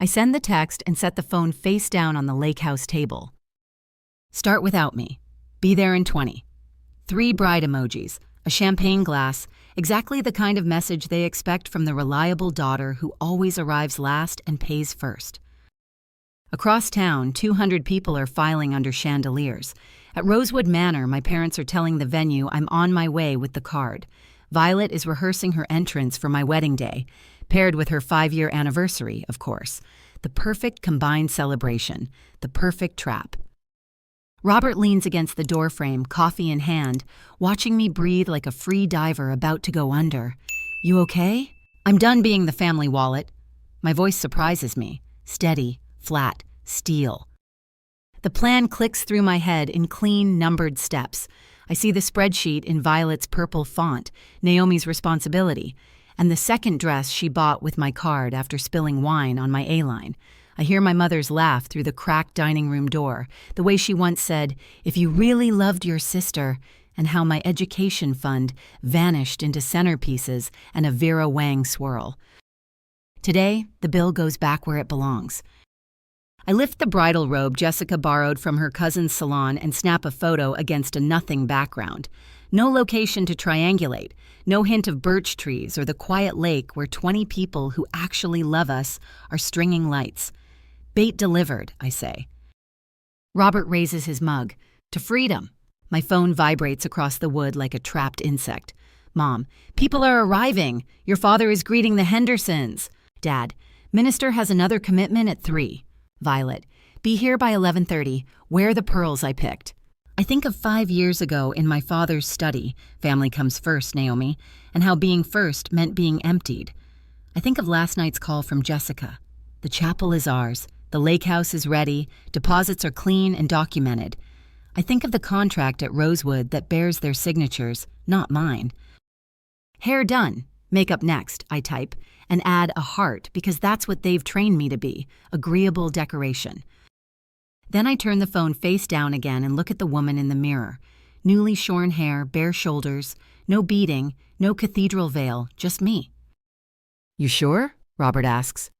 I send the text and set the phone face down on the lake house table. Start without me. Be there in 20. 3 bride emojis, a champagne glass, exactly the kind of message they expect from the reliable daughter who always arrives last and pays first. Across town, 200 people are filing under chandeliers. At Rosewood Manor, my parents are telling the venue I'm on my way with the card. Violet is rehearsing her entrance for my wedding day, paired with her 5-year anniversary, of course. The perfect combined celebration, the perfect trap. Robert leans against the doorframe, coffee in hand, watching me breathe like a free diver about to go under. You okay? I'm done being the family wallet. My voice surprises me. Steady, flat, steel. The plan clicks through my head in clean, numbered steps. I see the spreadsheet in Violet's purple font, Naomi's responsibility, and the second dress she bought with my card after spilling wine on my A-line. I hear my mother's laugh through the cracked dining room door, the way she once said, "If you really loved your sister," and how my education fund vanished into centerpieces and a Vera Wang swirl. Today, the bill goes back where it belongs. I lift the bridal robe Jessica borrowed from her cousin's salon and snap a photo against a nothing background. No location to triangulate, no hint of birch trees or the quiet lake where 20 people who actually love us are stringing lights. Bait delivered, I say. Robert raises his mug. To freedom. My phone vibrates across the wood like a trapped insect. Mom, people are arriving. Your father is greeting the Hendersons. Dad, Minister has another commitment at 3. Violet, be here by 11:30. Wear the pearls I picked. I think of 5 years ago in my father's study, family comes first, Naomi, and how being first meant being emptied. I think of last night's call from Jessica. The chapel is ours. The lake house is ready. Deposits are clean and documented. I think of the contract at Rosewood that bears their signatures, not mine. Hair done. Makeup next, I type, and add a heart because that's what they've trained me to be, agreeable decoration. Then I turn the phone face down again and look at the woman in the mirror. Newly shorn hair, bare shoulders, no beading, no cathedral veil, just me. You sure? Robert asks.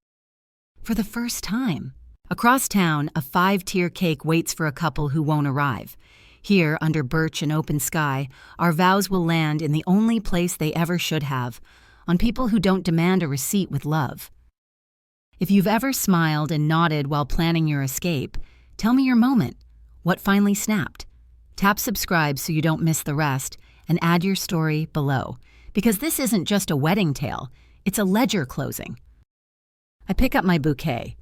For the first time. Across town, a 5-tier cake waits for a couple who won't arrive. Here, under birch and open sky, our vows will land in the only place they ever should have, on people who don't demand a receipt with love. If you've ever smiled and nodded while planning your escape, tell me your moment. What finally snapped? Tap subscribe so you don't miss the rest, and add your story below, because this isn't just a wedding tale, it's a ledger closing. I pick up my bouquet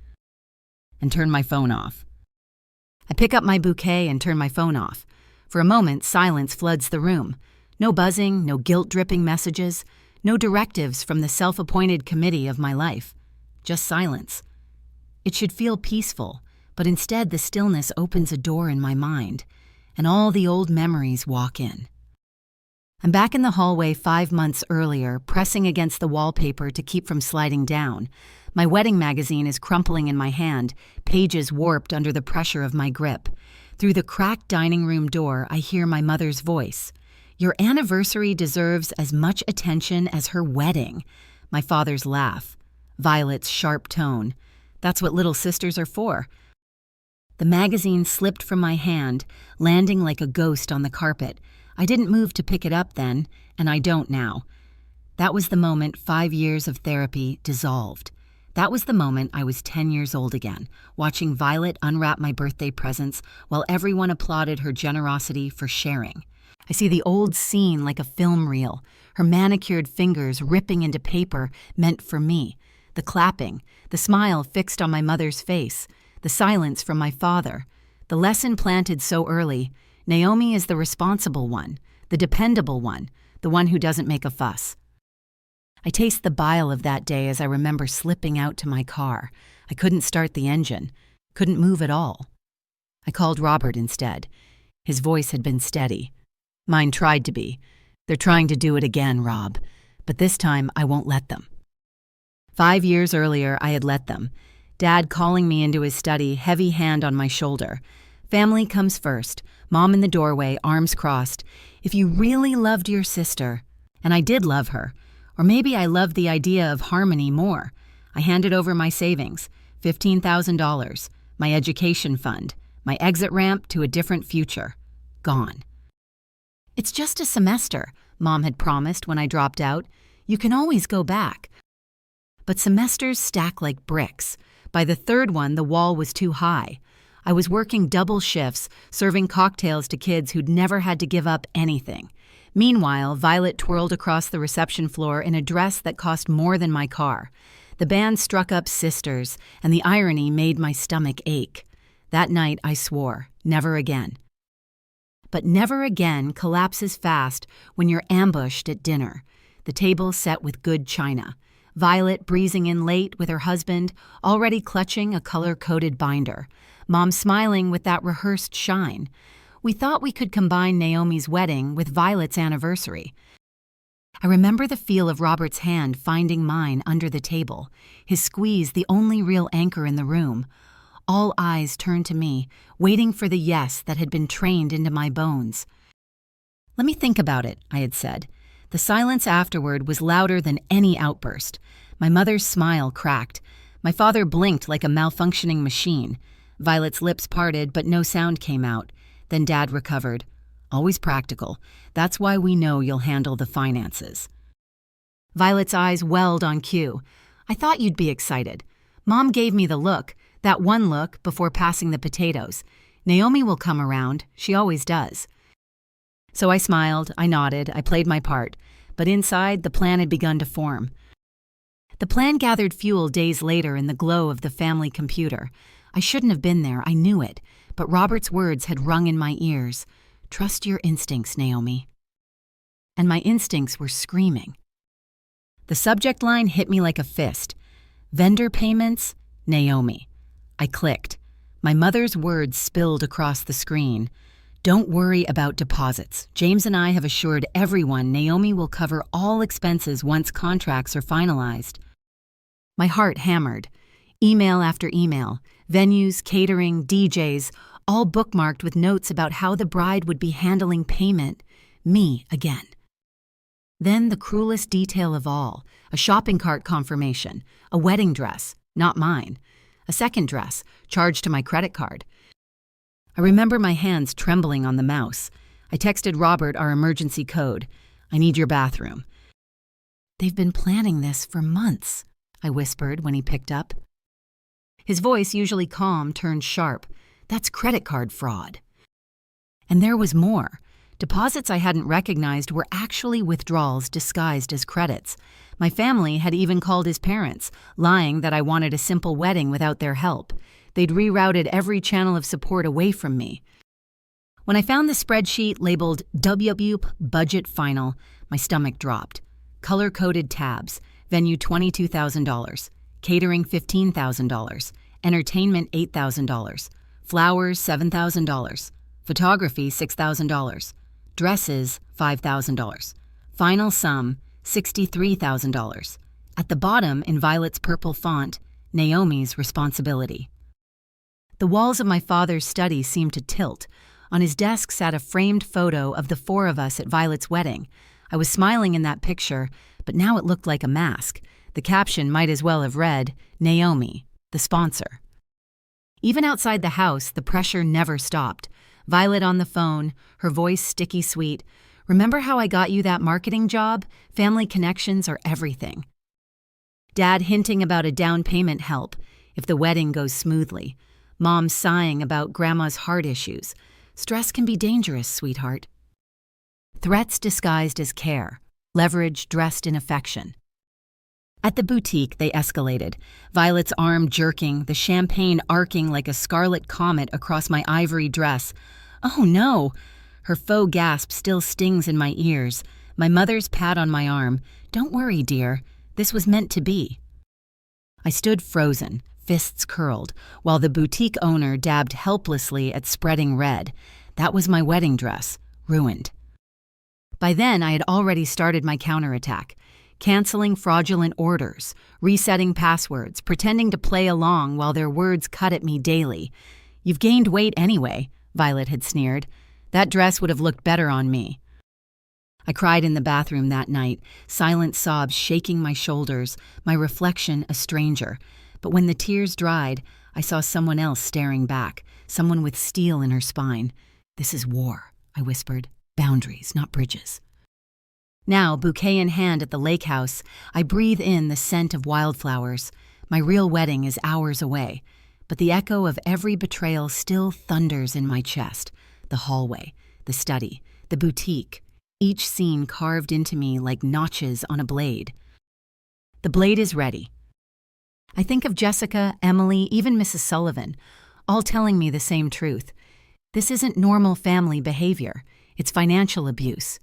and turn my phone off. For a moment, silence floods the room. No buzzing, no guilt-dripping messages, no directives from the self-appointed committee of my life. Just silence. It should feel peaceful, but instead the stillness opens a door in my mind, and all the old memories walk in. I'm back in the hallway 5 months earlier, pressing against the wallpaper to keep from sliding down. My wedding magazine is crumpling in my hand, pages warped under the pressure of my grip. Through the cracked dining room door, I hear my mother's voice. Your anniversary deserves as much attention as her wedding. My father's laugh. Violet's sharp tone. That's what little sisters are for. The magazine slipped from my hand, landing like a ghost on the carpet. I didn't move to pick it up then, and I don't now. That was the moment 5 years of therapy dissolved. That was the moment I was 10 years old again, watching Violet unwrap my birthday presents while everyone applauded her generosity for sharing. I see the old scene like a film reel, her manicured fingers ripping into paper meant for me, the clapping, the smile fixed on my mother's face, the silence from my father, the lesson planted so early. Naomi is the responsible one, the dependable one, the one who doesn't make a fuss. I taste the bile of that day as I remember slipping out to my car. I couldn't start the engine, couldn't move at all. I called Robert instead. His voice had been steady. Mine tried to be. They're trying to do it again, Rob. But this time, I won't let them. 5 years earlier, I had let them. Dad calling me into his study, heavy hand on my shoulder. Family comes first. Mom in the doorway, arms crossed. If you really loved your sister, and I did love her, or maybe I loved the idea of harmony more. I handed over my savings, $15,000, my education fund, my exit ramp to a different future. Gone. "It's just a semester," Mom had promised when I dropped out. "You can always go back." But semesters stack like bricks. By the third one, the wall was too high. I was working double shifts, serving cocktails to kids who'd never had to give up anything. Meanwhile, Violet twirled across the reception floor in a dress that cost more than my car. The band struck up Sisters, and the irony made my stomach ache. That night, I swore, never again. But never again collapses fast when you're ambushed at dinner. The table set with good china. Violet breezing in late with her husband, already clutching a color-coded binder. Mom smiling with that rehearsed shine. We thought we could combine Naomi's wedding with Violet's anniversary. I remember the feel of Robert's hand finding mine under the table, his squeeze the only real anchor in the room. All eyes turned to me, waiting for the yes that had been trained into my bones. "Let me think about it," I had said. The silence afterward was louder than any outburst. My mother's smile cracked. My father blinked like a malfunctioning machine. Violet's lips parted, but no sound came out. Then Dad recovered. "Always practical. That's why we know you'll handle the finances." Violet's eyes welled on cue. "I thought you'd be excited." Mom gave me the look, that one look before passing the potatoes. "Naomi will come around. She always does." So I smiled, I nodded, I played my part. But inside, the plan had begun to form. The plan gathered fuel days later in the glow of the family computer. I shouldn't have been there, I knew it. But Robert's words had rung in my ears. "Trust your instincts, Naomi." And my instincts were screaming. The subject line hit me like a fist. Vendor payments, Naomi. I clicked. My mother's words spilled across the screen. "Don't worry about deposits. James and I have assured everyone Naomi will cover all expenses once contracts are finalized." My heart hammered. Email after email, venues, catering, DJs, all bookmarked with notes about how the bride would be handling payment. Me again. Then the cruelest detail of all, a shopping cart confirmation, a wedding dress, not mine, a second dress, charged to my credit card. I remember my hands trembling on the mouse. I texted Robert our emergency code. "I need your bathroom." "They've been planning this for months," I whispered when he picked up. His voice, usually calm, turned sharp. "That's credit card fraud." And there was more. Deposits I hadn't recognized were actually withdrawals disguised as credits. My family had even called his parents, lying that I wanted a simple wedding without their help. They'd rerouted every channel of support away from me. When I found the spreadsheet labeled WWP Budget Final, my stomach dropped. Color-coded tabs, venue $22,000, catering $15,000, entertainment $8,000, flowers $7,000, photography $6,000, dresses $5,000, final sum $63,000. At the bottom, in Violet's purple font, Naomi's responsibility. The walls of my father's study seemed to tilt. On his desk sat a framed photo of the four of us at Violet's wedding. I was smiling in that picture, but now it looked like a mask. The caption might as well have read, "Naomi, the sponsor." Even outside the house, the pressure never stopped. Violet on the phone, her voice sticky sweet. "Remember how I got you that marketing job? Family connections are everything." Dad hinting about a down payment help, if the wedding goes smoothly. Mom sighing about Grandma's heart issues. Stress can be dangerous, sweetheart. Threats disguised as care. Leverage dressed in affection. At the boutique, they escalated. Violet's arm jerking, the champagne arcing like a scarlet comet across my ivory dress. "Oh no!" Her faux gasp still stings in my ears. My mother's pat on my arm. "Don't worry, dear. This was meant to be." I stood frozen, fists curled, while the boutique owner dabbed helplessly at spreading red. That was my wedding dress, ruined. By then, I had already started my counterattack, canceling fraudulent orders, resetting passwords, pretending to play along while their words cut at me daily. "You've gained weight anyway," Violet had sneered. "That dress would have looked better on me." I cried in the bathroom that night, silent sobs shaking my shoulders, my reflection a stranger. But when the tears dried, I saw someone else staring back, someone with steel in her spine. "This is war," I whispered. "Boundaries, not bridges." Now, bouquet in hand at the lake house, I breathe in the scent of wildflowers. My real wedding is hours away, but the echo of every betrayal still thunders in my chest. The hallway, the study, the boutique, each scene carved into me like notches on a blade. The blade is ready. I think of Jessica, Emily, even Mrs. Sullivan, all telling me the same truth. This isn't normal family behavior. It's financial abuse.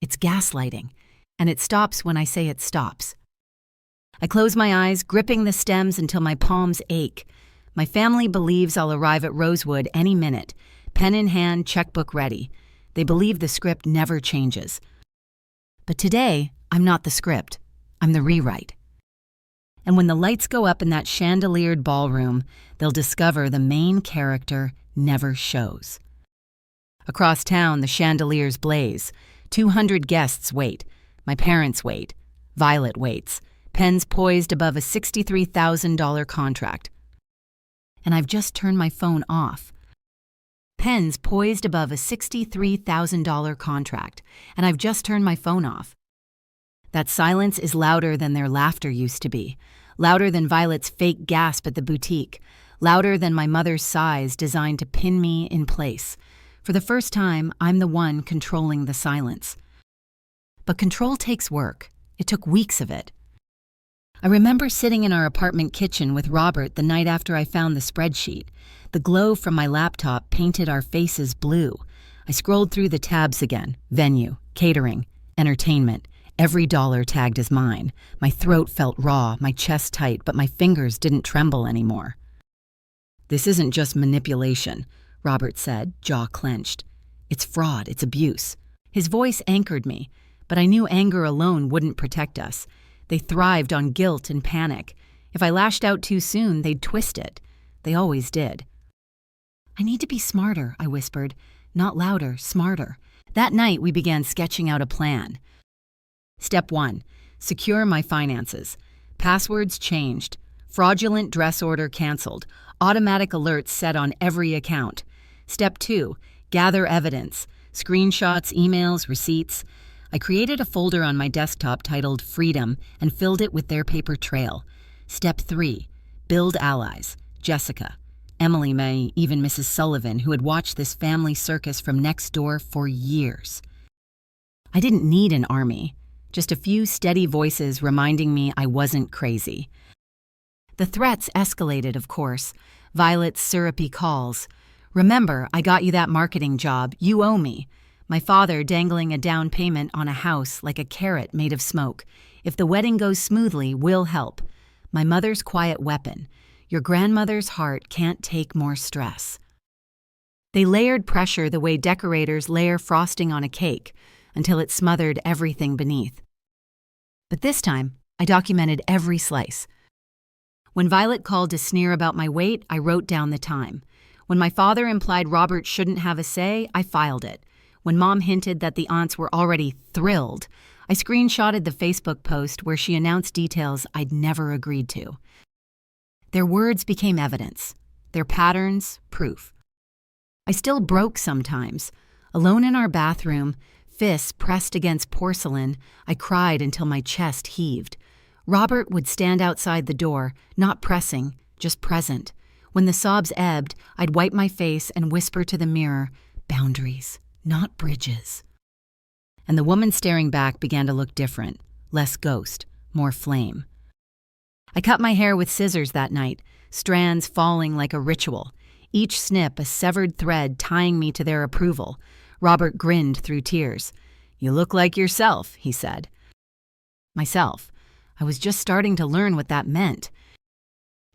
It's gaslighting. And it stops when I say it stops. I close my eyes, gripping the stems until my palms ache. My family believes I'll arrive at Rosewood any minute, pen in hand, checkbook ready. They believe the script never changes. But today, I'm not the script. I'm the rewrite. And when the lights go up in that chandeliered ballroom, they'll discover the main character never shows. Across town, the chandeliers blaze. 200 guests wait. My parents wait. Violet waits. Pens poised above a $63,000 contract. And I've just turned my phone off. Pens poised above a $63,000 contract, and I've just turned my phone off. That silence is louder than their laughter used to be, louder than Violet's fake gasp at the boutique, louder than my mother's sighs designed to pin me in place. For the first time, I'm the one controlling the silence. But control takes work. It took weeks of it. I remember sitting in our apartment kitchen with Robert the night after I found the spreadsheet. The glow from my laptop painted our faces blue. I scrolled through the tabs again. Venue, catering, entertainment. Every dollar tagged as mine. My throat felt raw, my chest tight, but my fingers didn't tremble anymore. "This isn't just manipulation," Robert said, jaw clenched. "It's fraud, it's abuse." His voice anchored me, but I knew anger alone wouldn't protect us. They thrived on guilt and panic. If I lashed out too soon, they'd twist it. They always did. "I need to be smarter," I whispered. "Not louder, smarter." That night, we began sketching out a plan. Step 1. Secure my finances. Passwords changed. Fraudulent dress order canceled. Automatic alerts set on every account. Step 2. Gather evidence. Screenshots, emails, receipts. I created a folder on my desktop titled Freedom and filled it with their paper trail. Step 3. Build allies. Jessica, Emily May, even Mrs. Sullivan, who had watched this family circus from next door for years. I didn't need an army. Just a few steady voices reminding me I wasn't crazy. The threats escalated, of course. Violet's syrupy calls. "Remember, I got you that marketing job. You owe me." My father dangling a down payment on a house like a carrot made of smoke. "If the wedding goes smoothly, we'll help." My mother's quiet weapon. "Your grandmother's heart can't take more stress." They layered pressure the way decorators layer frosting on a cake, until it smothered everything beneath. But this time, I documented every slice. When Violet called to sneer about my weight, I wrote down the time. When my father implied Robert shouldn't have a say, I filed it. When Mom hinted that the aunts were already thrilled, I screenshotted the Facebook post where she announced details I'd never agreed to. Their words became evidence. Their patterns, proof. I still broke sometimes. Alone in our bathroom, fists pressed against porcelain, I cried until my chest heaved. Robert would stand outside the door, not pressing, just present. When the sobs ebbed, I'd wipe my face and whisper to the mirror, "Boundaries, not bridges." And the woman staring back began to look different, less ghost, more flame. I cut my hair with scissors that night, strands falling like a ritual, each snip a severed thread tying me to their approval. Robert grinned through tears. "You look like yourself," he said. Myself. I was just starting to learn what that meant.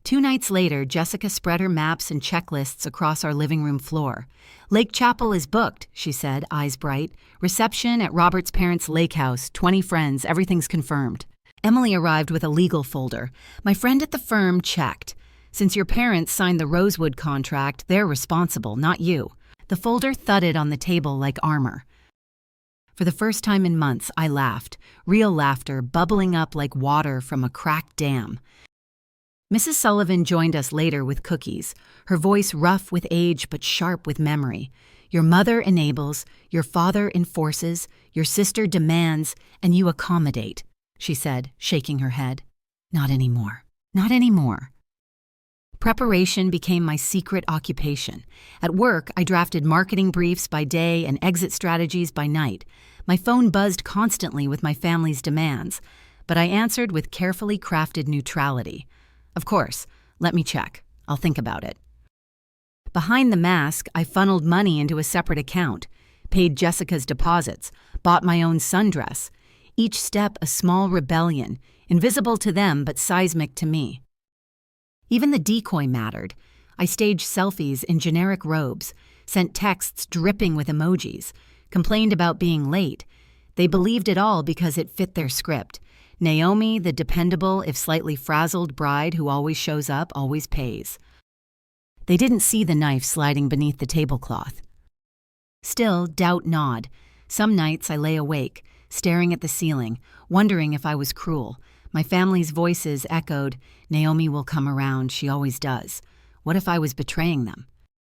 2 nights later, Jessica spread her maps and checklists across our living room floor. "Lake Chapel is booked," she said, eyes bright. "Reception at Robert's parents' lake house, 20 friends, everything's confirmed." Emily arrived with a legal folder. "My friend at the firm checked. Since your parents signed the Rosewood contract, they're responsible, not you." The folder thudded on the table like armor. For the first time in months, I laughed, real laughter bubbling up like water from a cracked dam. Mrs. Sullivan joined us later with cookies, her voice rough with age but sharp with memory. Your mother enables, your father enforces, your sister demands, and you accommodate, she said, shaking her head. Not anymore. Not anymore. Preparation became my secret occupation. At work, I drafted marketing briefs by day and exit strategies by night. My phone buzzed constantly with my family's demands, but I answered with carefully crafted neutrality. Of course, let me check. I'll think about it. Behind the mask, I funneled money into a separate account, paid Jessica's deposits, bought my own sundress. Each step a small rebellion, invisible to them but seismic to me. Even the decoy mattered. I staged selfies in generic robes, sent texts dripping with emojis, complained about being late. They believed it all because it fit their script. Naomi, the dependable, if slightly frazzled bride who always shows up, always pays. They didn't see the knife sliding beneath the tablecloth. Still, doubt gnawed. Some nights I lay awake, staring at the ceiling, wondering if I was cruel. My family's voices echoed, Naomi will come around, she always does. What if I was betraying them?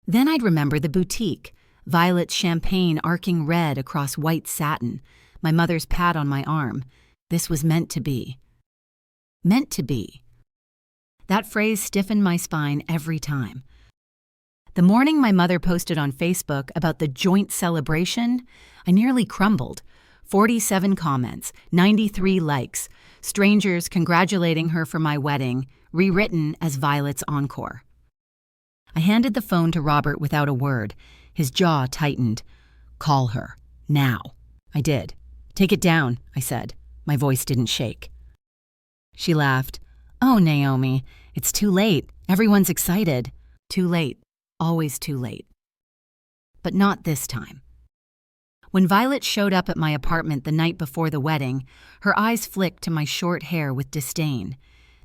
Then I'd remember the boutique, violet champagne arcing red across white satin, my mother's pat on my arm. This was meant to be. Meant to be. That phrase stiffened my spine every time. The morning my mother posted on Facebook about the joint celebration, I nearly crumbled. 47 comments, 93 likes, strangers congratulating her for my wedding, rewritten as Violet's encore. I handed the phone to Robert without a word. His jaw tightened. Call her. Now. I did. Take it down, I said. My voice didn't shake. She laughed. Oh, Naomi, it's too late. Everyone's excited. Too late. Always too late. But not this time. When Violet showed up at my apartment the night before the wedding, her eyes flicked to my short hair with disdain.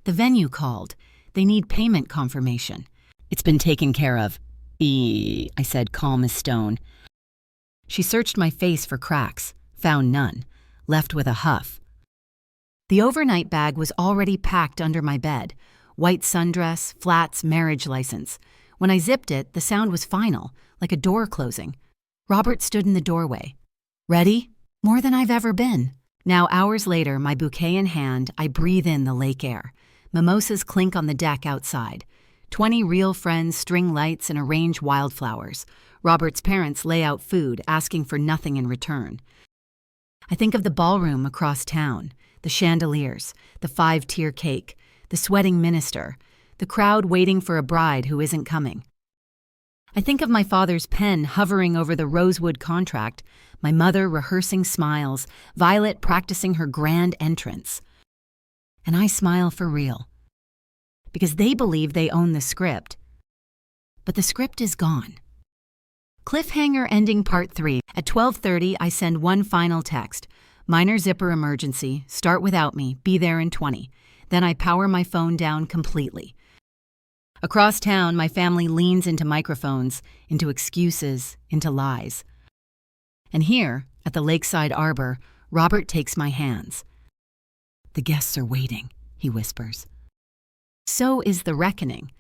The venue called. They need payment confirmation. It's been taken care of. I said, calm as stone. She searched my face for cracks, found none, left with a huff. The overnight bag was already packed under my bed. White sundress, flats, marriage license. When I zipped it, the sound was final, like a door closing. Robert stood in the doorway. Ready? More than I've ever been. Now, hours later, my bouquet in hand, I breathe in the lake air. Mimosas clink on the deck outside. 20 real friends string lights and arrange wildflowers. Robert's parents lay out food, asking for nothing in return. I think of the ballroom across town, the chandeliers, the 5-tier cake, the sweating minister, the crowd waiting for a bride who isn't coming. I think of my father's pen hovering over the rosewood contract, my mother rehearsing smiles, Violet practicing her grand entrance. And I smile for real, because they believe they own the script. But the script is gone. Cliffhanger ending part 3. At 12:30, I send one final text. Minor zipper emergency, start without me, be there in 20. Then I power my phone down completely. Across town, my family leans into microphones, into excuses, into lies. And here, at the lakeside arbor, Robert takes my hands. The guests are waiting, he whispers. So is the reckoning.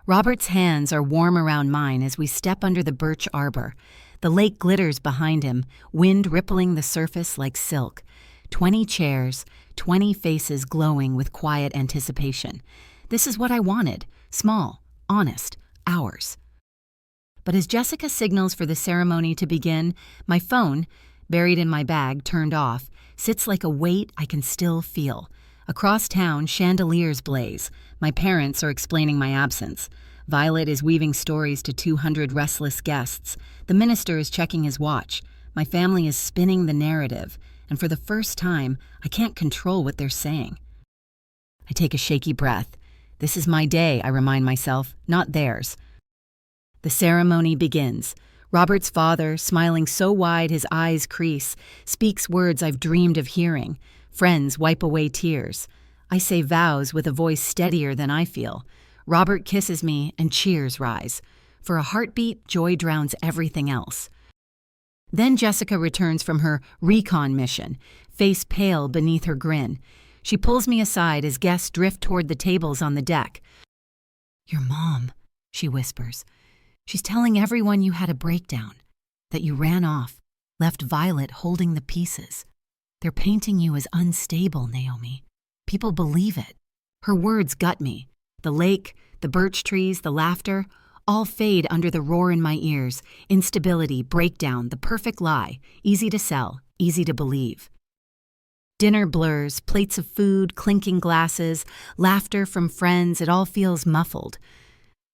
Robert's hands are warm around mine as we step under the birch arbor. The lake glitters behind him, wind rippling the surface like silk. 20 chairs, 20 faces glowing with quiet anticipation. This is what I wanted. Small, honest, ours. But as Jessica signals for the ceremony to begin, my phone, buried in my bag, turned off, sits like a weight I can still feel. Across town, chandeliers blaze. My parents are explaining my absence. Violet is weaving stories to 200 restless guests. The minister is checking his watch. My family is spinning the narrative, and for the first time, I can't control what they're saying. I take a shaky breath. This is my day, I remind myself, not theirs. The ceremony begins. Robert's father, smiling so wide his eyes crease, speaks words I've dreamed of hearing. Friends wipe away tears. I say vows with a voice steadier than I feel. Robert kisses me and cheers rise. For a heartbeat, joy drowns everything else. Then Jessica returns from her recon mission, face pale beneath her grin. She pulls me aside as guests drift toward the tables on the deck. "Your mom," she whispers. "She's telling everyone you had a breakdown, that you ran off, left Violet holding the pieces. They're painting you as unstable, Naomi. People believe it." Her words gut me. The lake, the birch trees, the laughter, all fade under the roar in my ears. Instability, breakdown, the perfect lie, easy to sell, easy to believe. Dinner blurs, plates of food, clinking glasses, laughter from friends, it all feels muffled.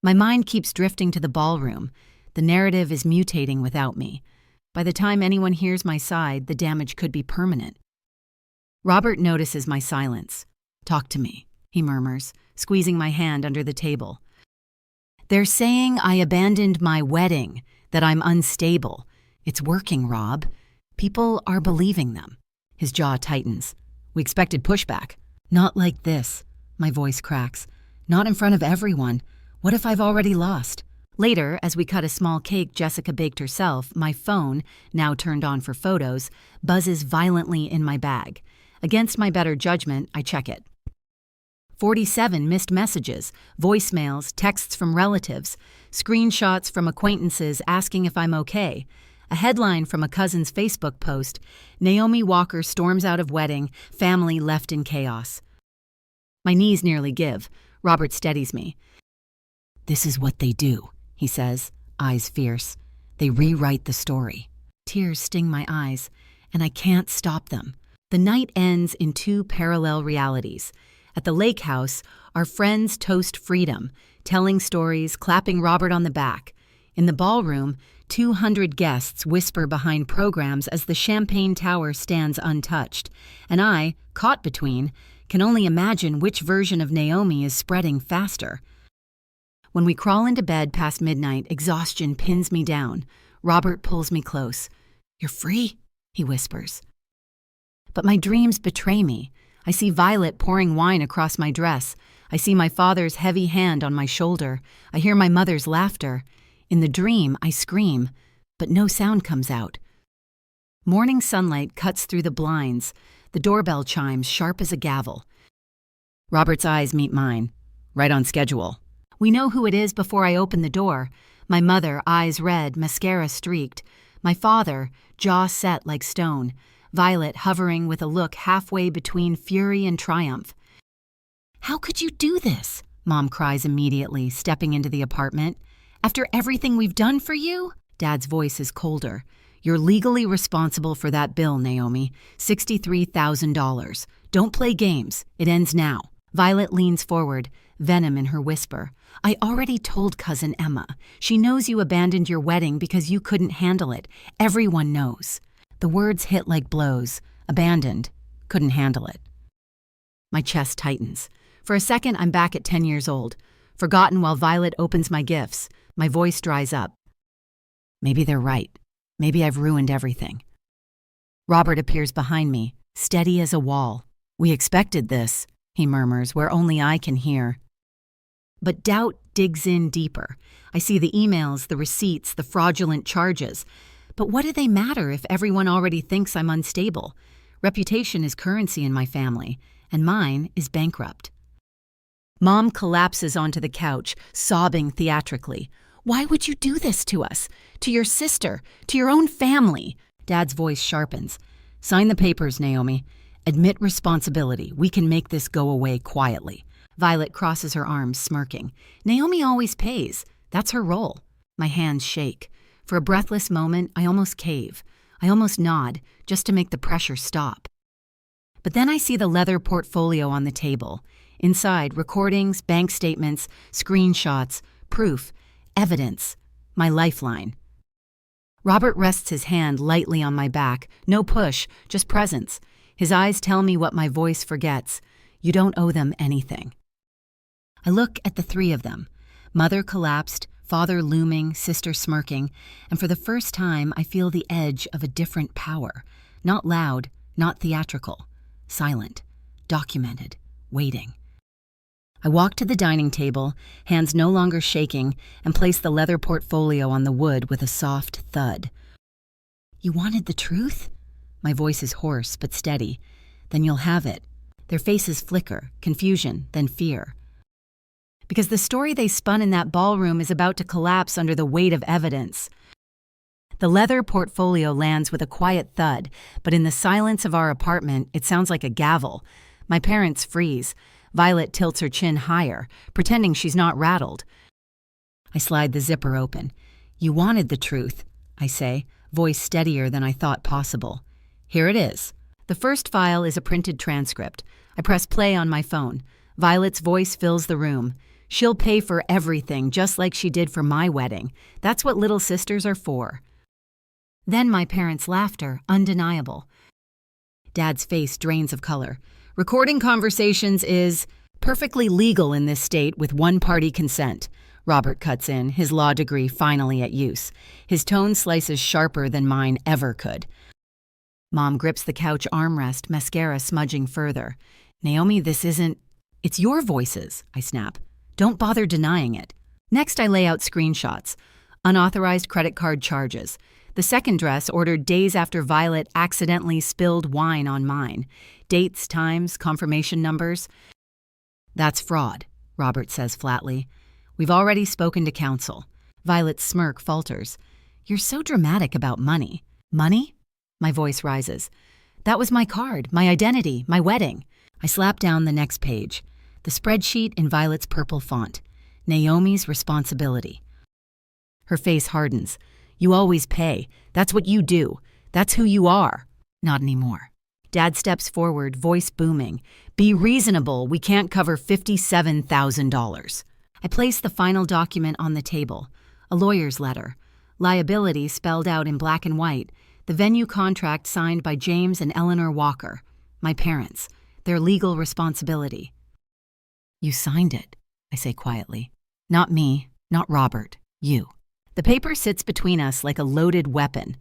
My mind keeps drifting to the ballroom. The narrative is mutating without me. By the time anyone hears my side, the damage could be permanent. Robert notices my silence. "Talk to me," he murmurs, squeezing my hand under the table. "They're saying I abandoned my wedding, that I'm unstable. It's working, Rob. People are believing them." His jaw tightens. "We expected pushback." "Not like this," my voice cracks. "Not in front of everyone. What if I've already lost?" Later, as we cut a small cake Jessica baked herself, my phone, now turned on for photos, buzzes violently in my bag. Against my better judgment, I check it. 47 missed messages, voicemails, texts from relatives, screenshots from acquaintances asking if I'm okay. A headline from a cousin's Facebook post, "Naomi Walker storms out of wedding, family left in chaos." My knees nearly give. Robert steadies me. "This is what they do," he says, eyes fierce. "They rewrite the story." Tears sting my eyes, and I can't stop them. The night ends in two parallel realities. At the lake house, our friends toast freedom, telling stories, clapping Robert on the back. In the ballroom, 200 guests whisper behind programs as the champagne tower stands untouched, and I, caught between, can only imagine which version of Naomi is spreading faster. When we crawl into bed past midnight, exhaustion pins me down. Robert pulls me close. "You're free," he whispers. But my dreams betray me. I see Violet pouring wine across my dress. I see my father's heavy hand on my shoulder. I hear my mother's laughter. In the dream, I scream, but no sound comes out. Morning sunlight cuts through the blinds. The doorbell chimes sharp as a gavel. Robert's eyes meet mine. "Right on schedule." We know who it is before I open the door. My mother, eyes red, mascara streaked. My father, jaw set like stone. Violet hovering with a look halfway between fury and triumph. "How could you do this?" Mom cries immediately, stepping into the apartment. "After everything we've done for you?" Dad's voice is colder. "You're legally responsible for that bill, Naomi. $63,000. Don't play games. It ends now." Violet leans forward, venom in her whisper. "I already told Cousin Emma. She knows you abandoned your wedding because you couldn't handle it. Everyone knows." The words hit like blows. Abandoned. Couldn't handle it. My chest tightens. For a second, I'm back at 10 years old. Forgotten while Violet opens my gifts. My voice dries up. Maybe they're right. Maybe I've ruined everything. Robert appears behind me, steady as a wall. "We expected this," he murmurs, where only I can hear. But doubt digs in deeper. I see the emails, the receipts, the fraudulent charges. But what do they matter if everyone already thinks I'm unstable? Reputation is currency in my family, and mine is bankrupt. Mom collapses onto the couch, sobbing theatrically. "Why would you do this to us? To your sister? To your own family?" Dad's voice sharpens. "Sign the papers, Naomi. Admit responsibility. We can make this go away quietly." Violet crosses her arms, smirking. "Naomi always pays. That's her role." My hands shake. For a breathless moment, I almost cave. I almost nod, just to make the pressure stop. But then I see the leather portfolio on the table. Inside, recordings, bank statements, screenshots, proof, evidence, my lifeline. Robert rests his hand lightly on my back. No push, just presence. His eyes tell me what my voice forgets. You don't owe them anything. I look at the three of them. Mother collapsed, father looming, sister smirking, and for the first time I feel the edge of a different power. Not loud, not theatrical. Silent, documented, waiting. I walk to the dining table, hands no longer shaking, and place the leather portfolio on the wood with a soft thud. "You wanted the truth?" My voice is hoarse but steady. "Then you'll have it. Their faces flicker, confusion, then fear. Because the story they spun in that ballroom is about to collapse under the weight of evidence. The leather portfolio lands with a quiet thud, but in the silence of our apartment, it sounds like a gavel. My parents freeze. Violet tilts her chin higher, pretending she's not rattled. I slide the zipper open. "You wanted the truth," I say, voice steadier than I thought possible. "Here it is." The first file is a printed transcript. I press play on my phone. Violet's voice fills the room. "She'll pay for everything, just like she did for my wedding. That's what little sisters are for." Then my parents' laughter, undeniable. Dad's face drains of color. "Recording conversations is perfectly legal in this state with one-party consent." Robert cuts in, his law degree finally at use. His tone slices sharper than mine ever could. Mom grips the couch armrest, mascara smudging further. "Naomi, this isn't... It's your voices," I snap. "Don't bother denying it." Next, I lay out screenshots. Unauthorized credit card charges. The second dress ordered days after Violet accidentally spilled wine on mine. Dates, times, confirmation numbers. "That's fraud," Robert says flatly. "We've already spoken to counsel." Violet's smirk falters. "You're so dramatic about money." "Money?" My voice rises. "That was my card, my identity, my wedding." I slap down the next page. The spreadsheet in Violet's purple font. Naomi's responsibility. Her face hardens. "You always pay. That's what you do. That's who you are." Not anymore. Dad steps forward, voice booming. "Be reasonable. We can't cover $57,000. I place the final document on the table. A lawyer's letter. Liability spelled out in black and white. The venue contract signed by James and Eleanor Walker. My parents. Their legal responsibility. "You signed it," I say quietly. "Not me. Not Robert. You." The paper sits between us like a loaded weapon.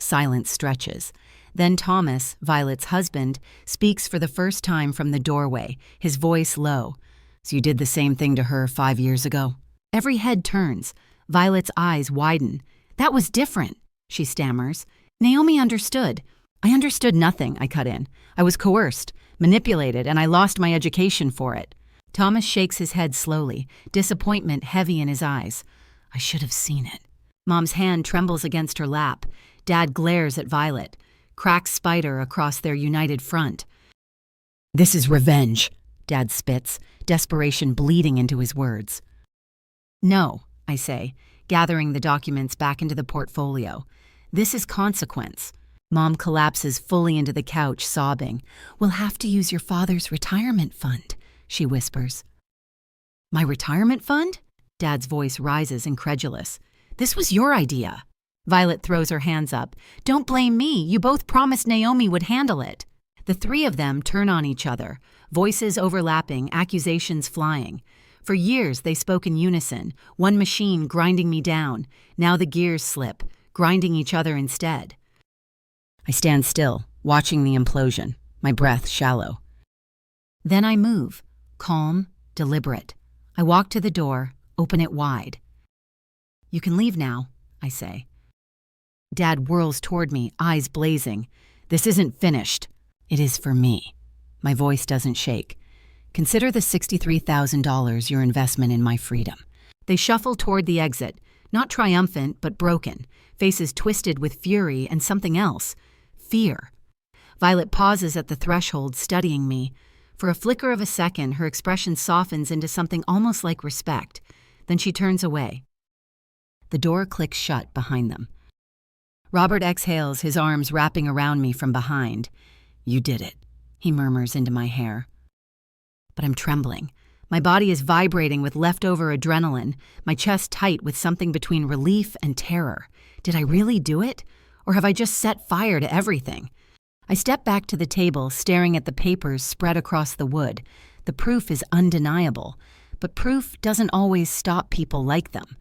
Silence stretches. Then Thomas, Violet's husband, speaks for the first time from the doorway, his voice low. "So you did the same thing to her 5 years ago?" Every head turns. Violet's eyes widen. "That was different," she stammers. "Naomi understood." "I understood nothing," I cut in. "I was coerced, manipulated, and I lost my education for it." Thomas shakes his head slowly, disappointment heavy in his eyes. "I should have seen it." Mom's hand trembles against her lap. Dad glares at Violet. Cracks spider across their united front. "This is revenge," Dad spits, desperation bleeding into his words. "No," I say, gathering the documents back into the portfolio. "This is consequence." Mom collapses fully into the couch, sobbing. "We'll have to use your father's retirement fund," she whispers. "My retirement fund?" Dad's voice rises, incredulous. "This was your idea." Violet throws her hands up. "Don't blame me. You both promised Naomi would handle it." The three of them turn on each other, voices overlapping, accusations flying. For years they spoke in unison, one machine grinding me down. Now the gears slip, grinding each other instead. I stand still, watching the implosion, my breath shallow. Then I move, calm, deliberate. I walk to the door, open it wide. "You can leave now," I say. Dad whirls toward me, eyes blazing. "This isn't finished." "It is for me." My voice doesn't shake. "Consider the $63,000 your investment in my freedom." They shuffle toward the exit, not triumphant, but broken, faces twisted with fury and something else. Fear. Violet pauses at the threshold, studying me. For a flicker of a second, her expression softens into something almost like respect. Then she turns away. The door clicks shut behind them. Robert exhales, his arms wrapping around me from behind. "You did it," he murmurs into my hair. But I'm trembling. My body is vibrating with leftover adrenaline, my chest tight with something between relief and terror. Did I really do it? Or have I just set fire to everything? I step back to the table, staring at the papers spread across the wood. The proof is undeniable, but proof doesn't always stop people like them.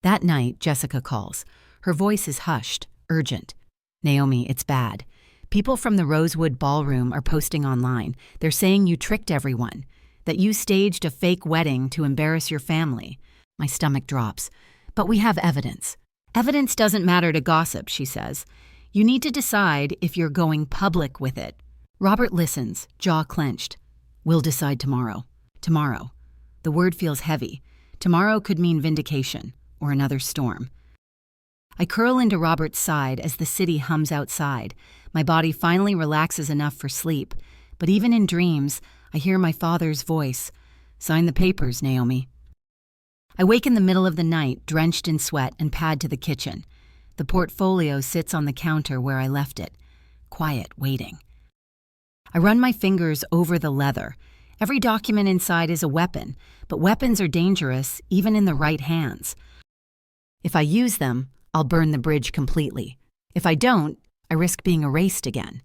That night, Jessica calls. Her voice is hushed, urgent. "Naomi, it's bad. People from the Rosewood Ballroom are posting online. They're saying you tricked everyone, that you staged a fake wedding to embarrass your family." My stomach drops. "But we have evidence." "Evidence doesn't matter to gossip," she says. "You need to decide if you're going public with it." Robert listens, jaw clenched. We'll decide tomorrow. Tomorrow. The word feels heavy. Tomorrow could mean vindication or another storm. I curl into Robert's side as the city hums outside. My body finally relaxes enough for sleep, but even in dreams, I hear my father's voice. Sign the papers, Naomi. I wake in the middle of the night, drenched in sweat, and pad to the kitchen. The portfolio sits on the counter where I left it, quiet, waiting. I run my fingers over the leather. Every document inside is a weapon, but weapons are dangerous even in the right hands. If I use them, I'll burn the bridge completely. If I don't, I risk being erased again.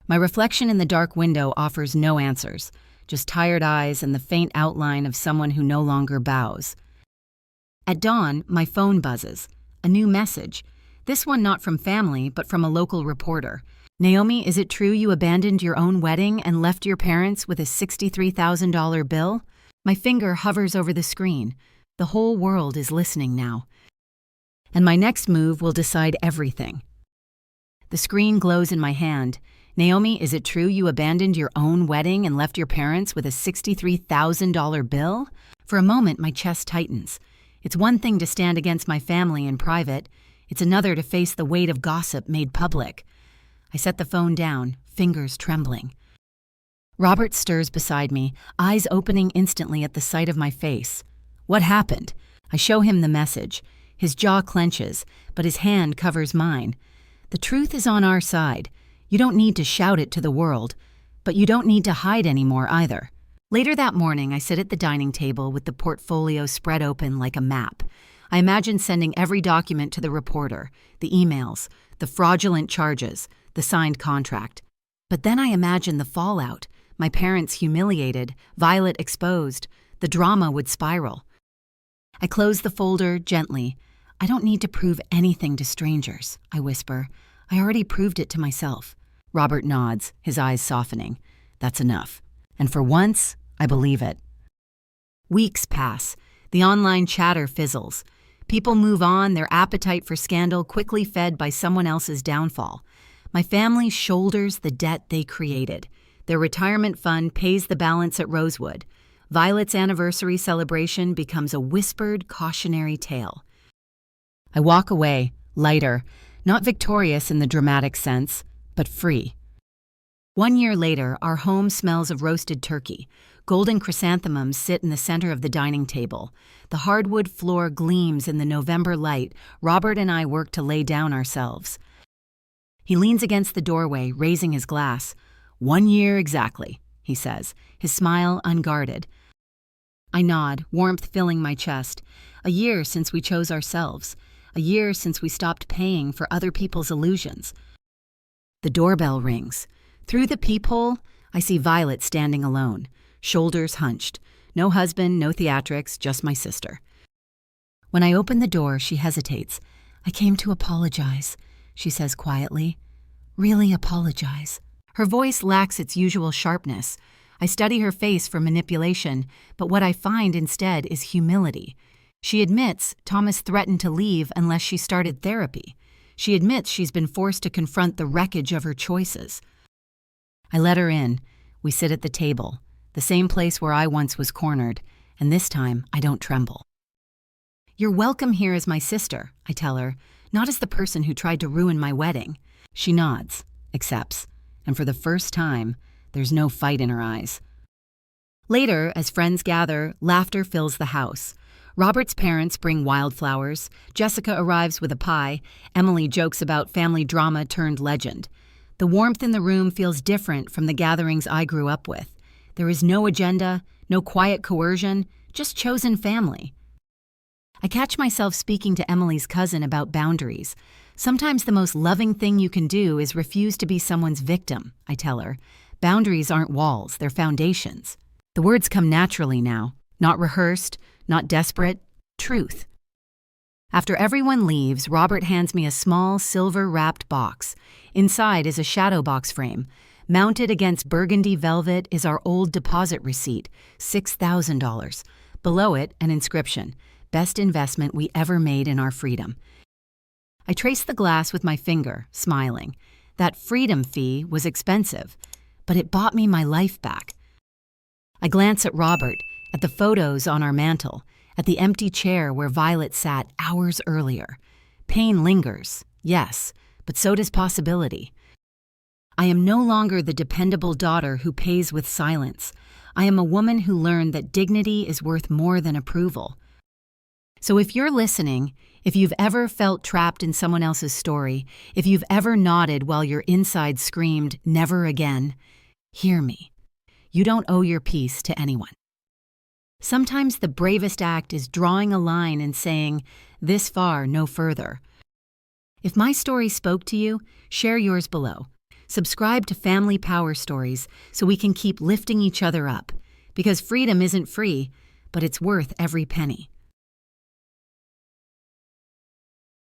My reflection in the dark window offers no answers, just tired eyes and the faint outline of someone who no longer bows. At dawn, my phone buzzes. A new message. This one not from family, but from a local reporter. Naomi, is it true you abandoned your own wedding and left your parents with a $63,000 bill? My finger hovers over the screen. The whole world is listening now. And my next move will decide everything. The screen glows in my hand. Naomi, is it true you abandoned your own wedding and left your parents with a $63,000 bill? For a moment, my chest tightens. It's one thing to stand against my family in private. It's another to face the weight of gossip made public. I set the phone down, fingers trembling. Robert stirs beside me, eyes opening instantly at the sight of my face. What happened? I show him the message. His jaw clenches, but his hand covers mine. The truth is on our side. You don't need to shout it to the world, but you don't need to hide anymore either. Later that morning, I sit at the dining table with the portfolio spread open like a map. I imagine sending every document to the reporter, the emails, the fraudulent charges, the signed contract. But then I imagine the fallout, my parents humiliated, Violet exposed. The drama would spiral. I close the folder gently. I don't need to prove anything to strangers, I whisper. I already proved it to myself. Robert nods, his eyes softening. That's enough. And for once, I believe it. Weeks pass. The online chatter fizzles. People move on, their appetite for scandal quickly fed by someone else's downfall. My family shoulders the debt they created. Their retirement fund pays the balance at Rosewood. Violet's anniversary celebration becomes a whispered, cautionary tale. I walk away, lighter, not victorious in the dramatic sense, but free. 1 year later, our home smells of roasted turkey. Golden chrysanthemums sit in the center of the dining table. The hardwood floor gleams in the November light. Robert and I work to lay down ourselves. He leans against the doorway, raising his glass. 1 year exactly, he says, his smile unguarded. I nod, warmth filling my chest. A year since we chose ourselves. A year since we stopped paying for other people's illusions. The doorbell rings. Through the peephole, I see Violet standing alone, shoulders hunched. No husband, no theatrics, just my sister. When I open the door, she hesitates. I came to apologize, she says quietly. Really apologize. Her voice lacks its usual sharpness. I study her face for manipulation, but what I find instead is humility. She admits Thomas threatened to leave unless she started therapy. She admits she's been forced to confront the wreckage of her choices. I let her in. We sit at the table, the same place where I once was cornered, and this time I don't tremble. You're welcome here as my sister, I tell her, not as the person who tried to ruin my wedding. She nods, accepts, and for the first time, there's no fight in her eyes. Later, as friends gather, laughter fills the house. Robert's parents bring wildflowers, Jessica arrives with a pie, Emily jokes about family drama turned legend. The warmth in the room feels different from the gatherings I grew up with. There is no agenda, no quiet coercion, just chosen family. I catch myself speaking to Emily's cousin about boundaries. Sometimes the most loving thing you can do is refuse to be someone's victim, I tell her. Boundaries aren't walls, they're foundations. The words come naturally now, not rehearsed, not desperate, truth. After everyone leaves, Robert hands me a small, silver-wrapped box. Inside is a shadow box frame. Mounted against burgundy velvet is our old deposit receipt, $6,000. Below it, an inscription, best investment we ever made in our freedom. I trace the glass with my finger, smiling. That freedom fee was expensive, but it bought me my life back. I glance at Robert, at the photos on our mantel, at the empty chair where Violet sat hours earlier. Pain lingers, yes, but so does possibility. I am no longer the dependable daughter who pays with silence. I am a woman who learned that dignity is worth more than approval. So if you're listening, if you've ever felt trapped in someone else's story, if you've ever nodded while your inside screamed, "Never again," hear me. You don't owe your peace to anyone. Sometimes the bravest act is drawing a line and saying, "This far, no further." If my story spoke to you, share yours below. Subscribe to Family Power Stories so we can keep lifting each other up, because freedom isn't free, but it's worth every penny.